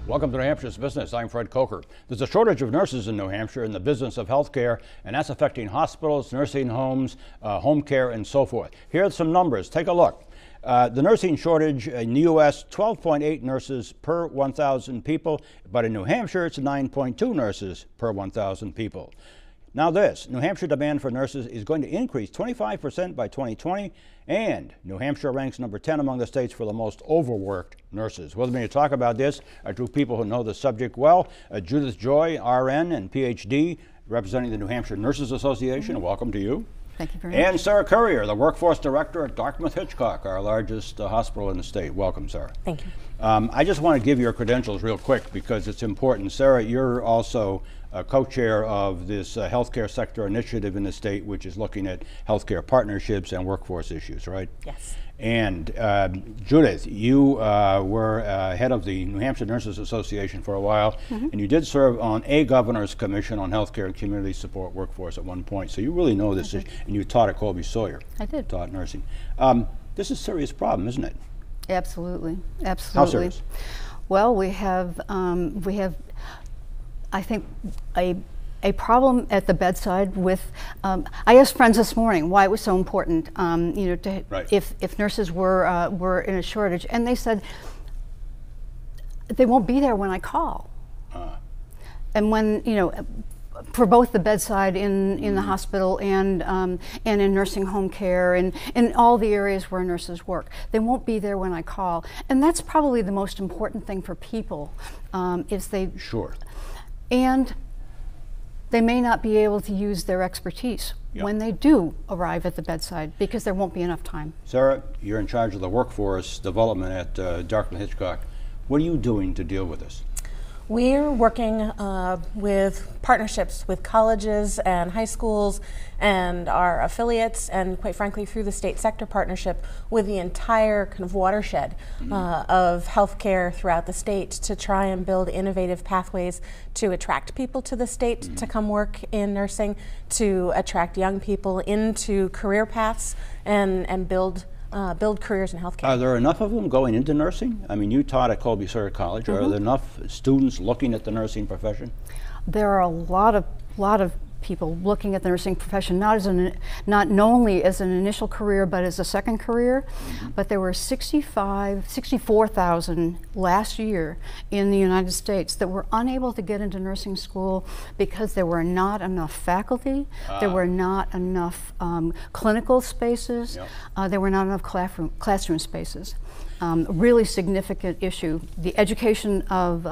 Welcome to New Hampshire's Business. I'm Fred Coker. There's a shortage of nurses in New Hampshire in the business of healthcare, and that's affecting hospitals, nursing homes, home care, and so forth. Here are some numbers. Take a look. The nursing shortage in the U.S., 12.8 nurses per 1,000 people, but in New Hampshire, it's 9.2 nurses per 1,000 people. Now this, New Hampshire demand for nurses is going to increase 25% by 2020, and New Hampshire ranks number 10 among the states for the most overworked nurses. With me to talk about this are two people who know the subject well, Judith Joy, RN and PhD, representing the New Hampshire Nurses Association. Welcome to you. Thank you very much. And Sarah Currier, the Workforce Director at Dartmouth-Hitchcock, our largest hospital in the state. Welcome, Sarah. Thank you. I just want to give your credentials real quick because it's important. Sarah, you're also co-chair of this healthcare sector initiative in the state, which is looking at healthcare partnerships and workforce issues, right? Yes. And Judith, you were head of the New Hampshire Nurses Association for a while, and you did serve on a governor's commission on healthcare and community support workforce at one point. So you really know this issue, and you taught at Colby Sawyer. I did. Taught nursing. This is a serious problem, isn't it? Absolutely, absolutely. How serious? Well, we have, I think, a problem at the bedside with. I asked friends this morning why it was so important, you know, Right. if nurses were in a shortage, and they said they won't be there when I call, and when you know. For both the bedside in the hospital and in nursing home care and in all the areas where nurses work. They won't be there when I call. And that's probably the most important thing for people is they... Sure. And they may not be able to use their expertise when they do arrive at the bedside because there won't be enough time. Sarah, you're in charge of the workforce development at Dartmouth-Hitchcock. What are you doing to deal with this? We're working with partnerships with colleges and high schools and our affiliates, and quite frankly through the state sector partnership with the entire kind of watershed of healthcare throughout the state to try and build innovative pathways to attract people to the state to come work in nursing, to attract young people into career paths and build careers in healthcare. Are there enough of them going into nursing? I mean, you taught at Colby Sawyer College. Are there enough students looking at the nursing profession? There are a lot of people looking at the nursing profession, not only as an initial career, but as a second career. But there were 64,000 last year in the United States that were unable to get into nursing school because there were not enough faculty, there were not enough clinical spaces, there were not enough classroom spaces. Really significant issue. The education of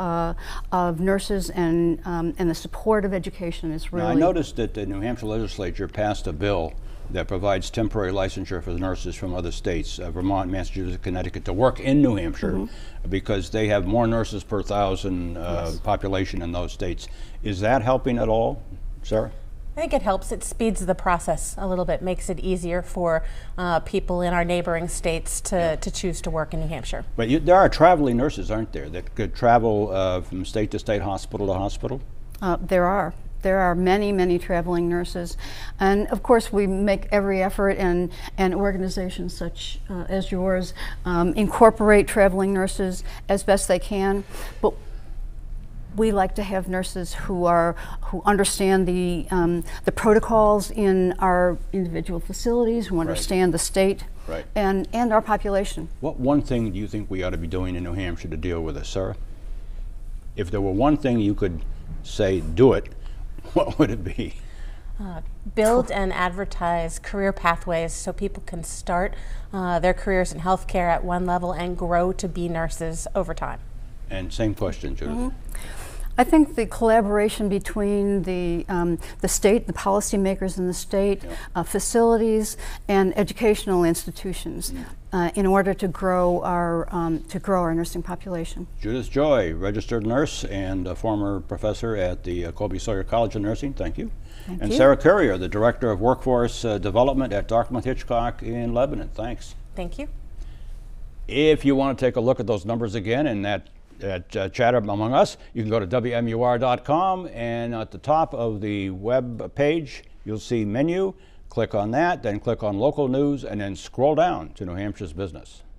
nurses and the support of education is really... Now, I noticed that the New Hampshire legislature passed a bill that provides temporary licensure for the nurses from other states, Vermont, Massachusetts, Connecticut, to work in New Hampshire because they have more nurses per thousand population in those states. Is that helping at all, Sarah? I think it helps. It speeds the process a little bit, makes it easier for people in our neighboring states to choose to work in New Hampshire. But there are traveling nurses, aren't there, that could travel from state to state, hospital to hospital? There are. There are many, many traveling nurses. And of course we make every effort, and organizations such as yours incorporate traveling nurses as best they can. But we like to have nurses who understand the protocols in our individual facilities, who understand the state and our population. What one thing do you think we ought to be doing in New Hampshire to deal with this, Sarah? If there were one thing you could say, do it, what would it be? Build and advertise career pathways so people can start their careers in healthcare at one level and grow to be nurses over time. And same question, Judith. I think the collaboration between the state, the policymakers in the state, facilities, and educational institutions in order to grow our nursing population. Judith Joy, registered nurse and a former professor at the Colby Sawyer College of Nursing. Thank you. Thank you. Sarah Currier, the Director of Workforce Development at Dartmouth-Hitchcock in Lebanon. Thanks. Thank you. If you want to take a look at those numbers again and that chatter among us, you can go to WMUR.com, and at the top of the web page you'll see menu. Click on that, then click on local news, and then scroll down to New Hampshire's Business.